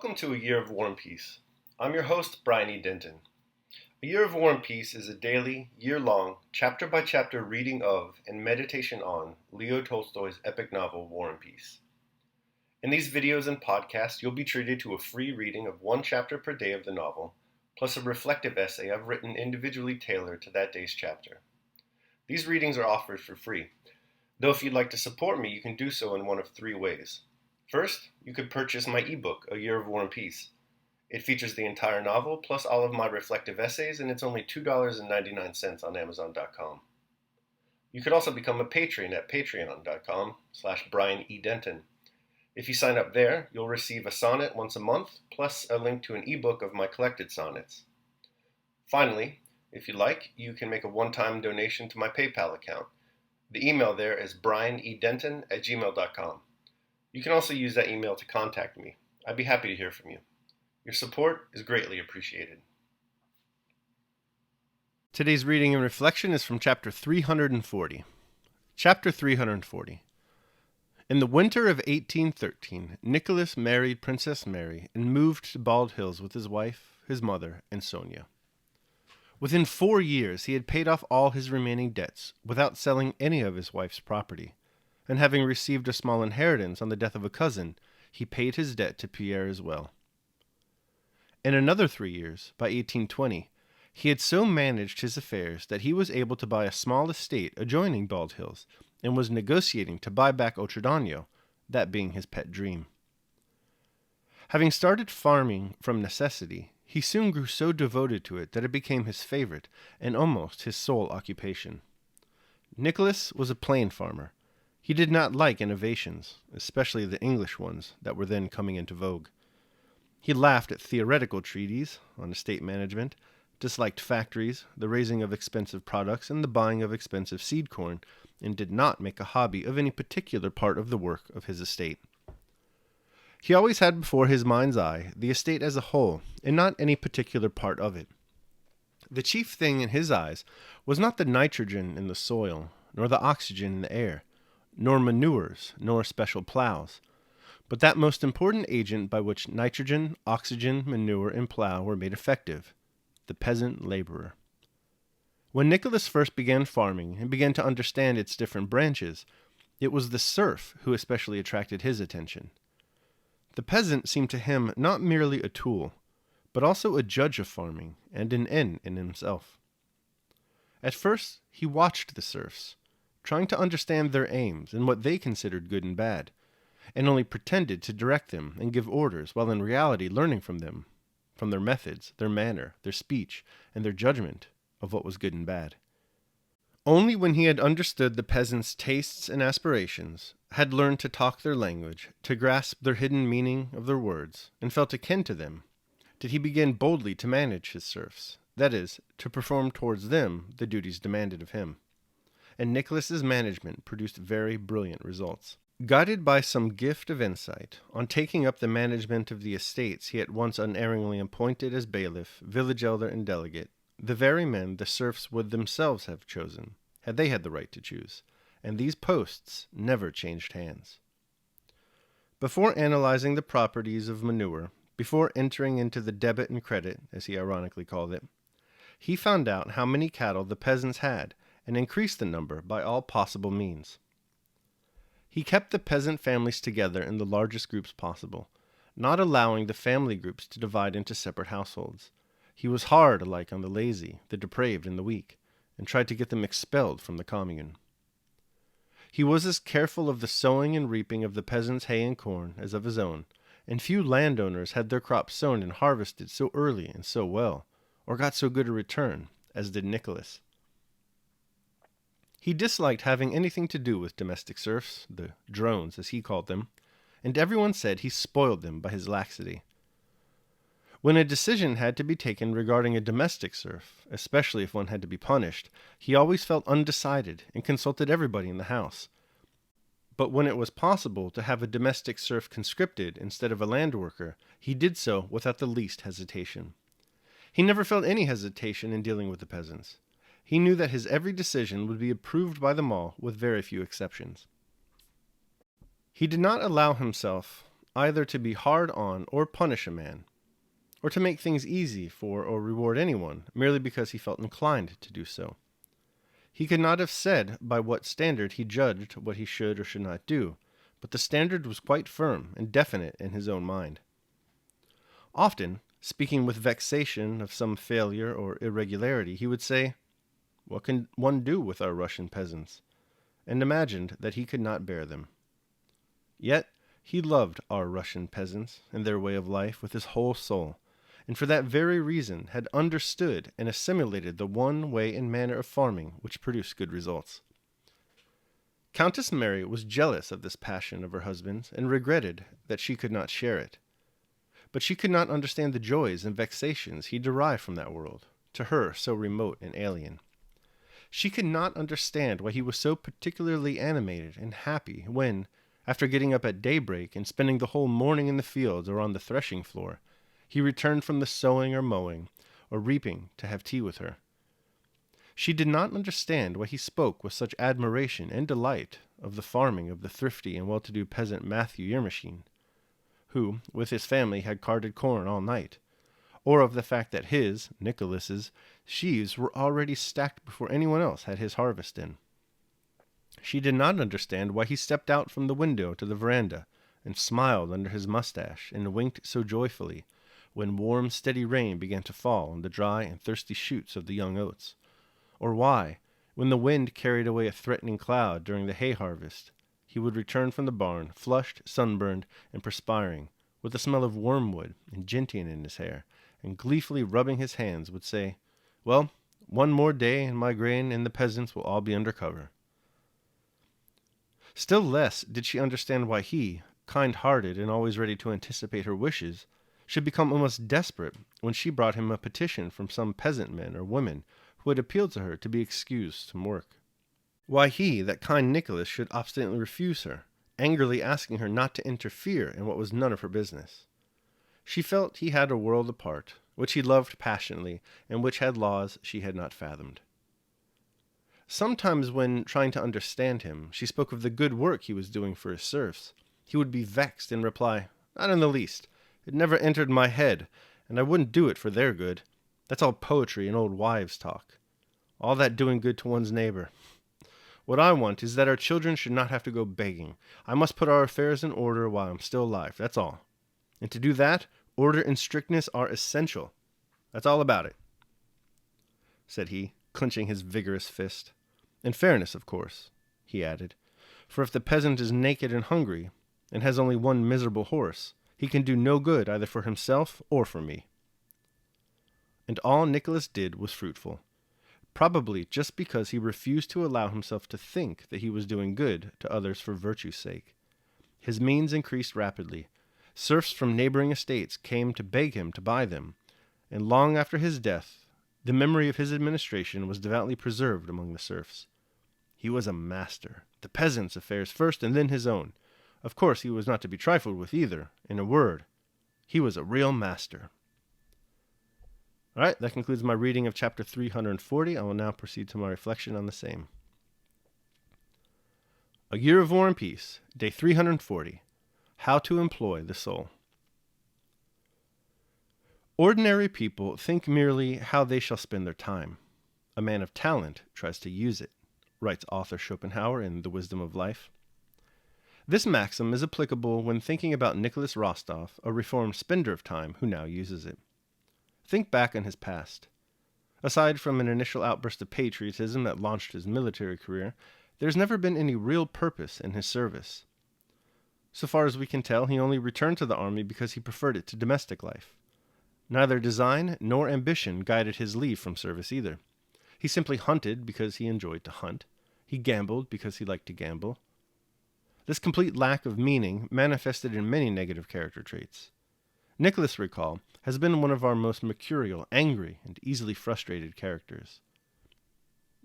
Welcome to A Year of War and Peace. I'm your host, Brian E. Denton. A Year of War and Peace is a daily, year-long, chapter-by-chapter reading of and meditation on Leo Tolstoy's epic novel, War and Peace. In these videos and podcasts, you'll be treated to a free reading of one chapter per day of the novel, plus a reflective essay I've written individually tailored to that day's chapter. These readings are offered for free, though if you'd like to support me, you can do so in one of three ways. First, you could purchase my ebook, A Year of War and Peace. It features the entire novel, plus all of my reflective essays, and it's only $2.99 on Amazon.com. You could also become a patron at patreon.com/Brian E. Denton. If you sign up there, you'll receive a sonnet once a month, plus a link to an ebook of my collected sonnets. Finally, if you like, you can make a one-time donation to my PayPal account. The email there is brianedenton@gmail.com. You can also use that email to contact me. I'd be happy to hear from you. Your support is greatly appreciated. Today's reading and reflection is from chapter 340. Chapter 340. In the winter of 1813, Nicholas married Princess Mary and moved to Bald Hills with his wife, his mother, and Sonia. Within 4 years, he had paid off all his remaining debts without selling any of his wife's property, and having received a small inheritance on the death of a cousin, he paid his debt to Pierre as well. In another 3 years, by 1820, he had so managed his affairs that he was able to buy a small estate adjoining Bald Hills, and was negotiating to buy back Otradano, that being his pet dream. Having started farming from necessity, he soon grew so devoted to it that it became his favorite and almost his sole occupation. Nicholas was a plain farmer. He did not like innovations, especially the English ones that were then coming into vogue. He laughed at theoretical treatises on estate management, disliked factories, the raising of expensive products, and the buying of expensive seed corn, and did not make a hobby of any particular part of the work of his estate. He always had before his mind's eye the estate as a whole, and not any particular part of it. The chief thing in his eyes was not the nitrogen in the soil, nor the oxygen in the air, nor manures, nor special plows, but that most important agent by which nitrogen, oxygen, manure, and plow were made effective, the peasant laborer. When Nicholas first began farming and began to understand its different branches, it was the serf who especially attracted his attention. The peasant seemed to him not merely a tool, but also a judge of farming and an end in himself. At first, he watched the serfs, trying to understand their aims and what they considered good and bad, and only pretended to direct them and give orders, while in reality learning from them, from their methods, their manner, their speech, and their judgment of what was good and bad. Only when he had understood the peasants' tastes and aspirations, had learned to talk their language, to grasp their hidden meaning of their words, and felt akin to them, did he begin boldly to manage his serfs, that is, to perform towards them the duties demanded of him. And Nicholas's management produced very brilliant results. Guided by some gift of insight, on taking up the management of the estates he at once unerringly appointed as bailiff, village elder, and delegate, the very men the serfs would themselves have chosen, had they had the right to choose, and these posts never changed hands. Before analyzing the properties of manure, before entering into the debit and credit, as he ironically called it, he found out how many cattle the peasants had, and increased the number by all possible means. He kept the peasant families together in the largest groups possible, not allowing the family groups to divide into separate households. He was hard alike on the lazy, the depraved, and the weak, and tried to get them expelled from the commune. He was as careful of the sowing and reaping of the peasants' hay and corn as of his own, and few landowners had their crops sown and harvested so early and so well, or got so good a return, as did Nicholas. He disliked having anything to do with domestic serfs, the drones as he called them, and everyone said he spoiled them by his laxity. When a decision had to be taken regarding a domestic serf, especially if one had to be punished, he always felt undecided and consulted everybody in the house. But when it was possible to have a domestic serf conscripted instead of a land worker, he did so without the least hesitation. He never felt any hesitation in dealing with the peasants. He knew that his every decision would be approved by them all, with very few exceptions. He did not allow himself either to be hard on or punish a man, or to make things easy for or reward anyone merely because he felt inclined to do so. He could not have said by what standard he judged what he should or should not do, but the standard was quite firm and definite in his own mind. Often, speaking with vexation of some failure or irregularity, he would say, "What can one do with our Russian peasants?" and imagined that he could not bear them. Yet he loved our Russian peasants and their way of life with his whole soul, and for that very reason had understood and assimilated the one way and manner of farming which produced good results. Countess Mary was jealous of this passion of her husband's and regretted that she could not share it. But she could not understand the joys and vexations he derived from that world, to her so remote and alien. She could not understand why he was so particularly animated and happy when, after getting up at daybreak and spending the whole morning in the fields or on the threshing floor, he returned from the sowing or mowing or reaping to have tea with her. She did not understand why he spoke with such admiration and delight of the farming of the thrifty and well-to-do peasant Matthew Yermashine, who, with his family, had carted corn all night, or of the fact that his, Nicholas's, sheaves were already stacked before anyone else had his harvest in. She did not understand why he stepped out from the window to the veranda and smiled under his mustache and winked so joyfully when warm, steady rain began to fall on the dry and thirsty shoots of the young oats, or why, when the wind carried away a threatening cloud during the hay harvest, he would return from the barn, flushed, sunburned, and perspiring, with the smell of wormwood and gentian in his hair, and gleefully rubbing his hands, would say, "Well, one more day and my grain and the peasants will all be under cover." Still less did she understand why he, kind-hearted and always ready to anticipate her wishes, should become almost desperate when she brought him a petition from some peasant men or women who had appealed to her to be excused from work. Why he, that kind Nicholas, should obstinately refuse her, angrily asking her not to interfere in what was none of her business. She felt he had a world apart, which he loved passionately, and which had laws she had not fathomed. Sometimes when trying to understand him, she spoke of the good work he was doing for his serfs. He would be vexed and reply, "Not in the least. It never entered my head, and I wouldn't do it for their good. That's all poetry and old wives' talk. All that doing good to one's neighbor. What I want is that our children should not have to go begging. I must put our affairs in order while I'm still alive, that's all. And to do that, order and strictness are essential. That's all about it," said he, clenching his vigorous fist. "And fairness, of course," he added, "for if the peasant is naked and hungry, and has only one miserable horse, he can do no good either for himself or for me." And all Nicholas did was fruitful, probably just because he refused to allow himself to think that he was doing good to others for virtue's sake. His means increased rapidly. Serfs from neighboring estates came to beg him to buy them, and long after his death, the memory of his administration was devoutly preserved among the serfs. He was a master, the peasants' affairs first and then his own. Of course, he was not to be trifled with either. In a word, he was a real master. All right, that concludes my reading of chapter 340. I will now proceed to my reflection on the same. A Year of War and Peace, day 340. How to employ the soul. Ordinary people think merely how they shall spend their time. A man of talent tries to use it, writes author Schopenhauer in The Wisdom of Life. This maxim is applicable when thinking about Nicholas Rostov, a reformed spender of time who now uses it. Think back on his past. Aside from an initial outburst of patriotism that launched his military career, there's never been any real purpose in his service. So far as we can tell, he only returned to the army because he preferred it to domestic life. Neither design nor ambition guided his leave from service either. He simply hunted because he enjoyed to hunt. He gambled because he liked to gamble. This complete lack of meaning manifested in many negative character traits. Nicholas, recall, has been one of our most mercurial, angry, and easily frustrated characters.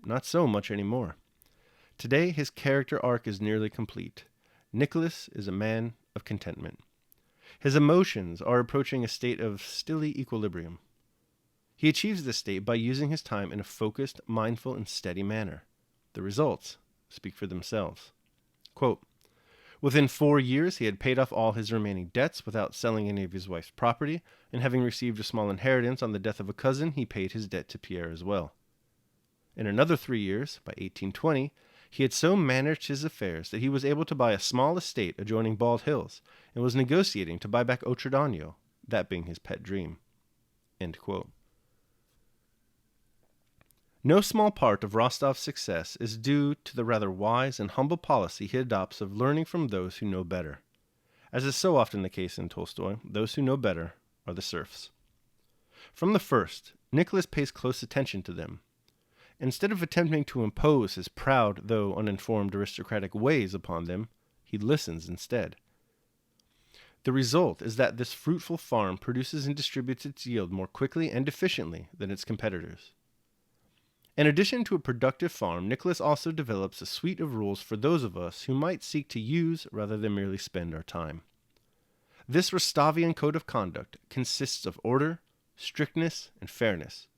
Not so much anymore. Today, his character arc is nearly complete. Nicholas is a man of contentment. His emotions are approaching a state of stilly equilibrium. He achieves this state by using his time in a focused, mindful, and steady manner. The results speak for themselves. Quote, Within 4 years, he had paid off all his remaining debts without selling any of his wife's property, and having received a small inheritance on the death of a cousin, he paid his debt to Pierre as well. In another 3 years, by 1820, he had so managed his affairs that he was able to buy a small estate adjoining Bald Hills, and was negotiating to buy back Otradano, that being his pet dream. End quote. No small part of Rostov's success is due to the rather wise and humble policy he adopts of learning from those who know better. As is so often the case in Tolstoy, those who know better are the serfs. From the first, Nicholas pays close attention to them. Instead of attempting to impose his proud, though uninformed aristocratic ways upon them, he listens instead. The result is that this fruitful farm produces and distributes its yield more quickly and efficiently than its competitors. In addition to a productive farm, Nicholas also develops a suite of rules for those of us who might seek to use rather than merely spend our time. This Rostovian code of conduct consists of order, strictness, and fairness.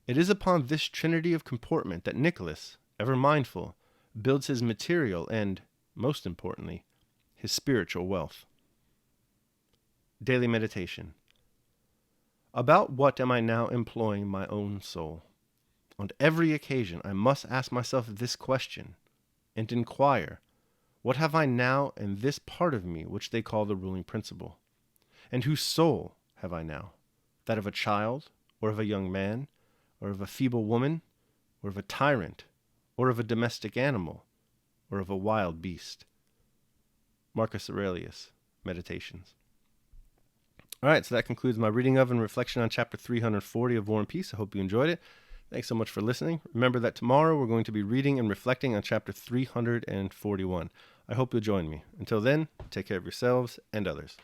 It is upon this trinity of comportment that Nicholas, ever mindful, builds his material and, most importantly, his spiritual wealth. Daily Meditation. About what am I now employing my own soul? On every occasion I must ask myself this question, and inquire, what have I now in this part of me which they call the ruling principle? And whose soul have I now? That of a child, or of a young man, or of a feeble woman, or of a tyrant, or of a domestic animal, or of a wild beast? Marcus Aurelius, Meditations. All right, so that concludes my reading of and reflection on chapter 340 of War and Peace. I hope you enjoyed it. Thanks so much for listening. Remember that tomorrow we're going to be reading and reflecting on chapter 341. I hope you'll join me. Until then, take care of yourselves and others.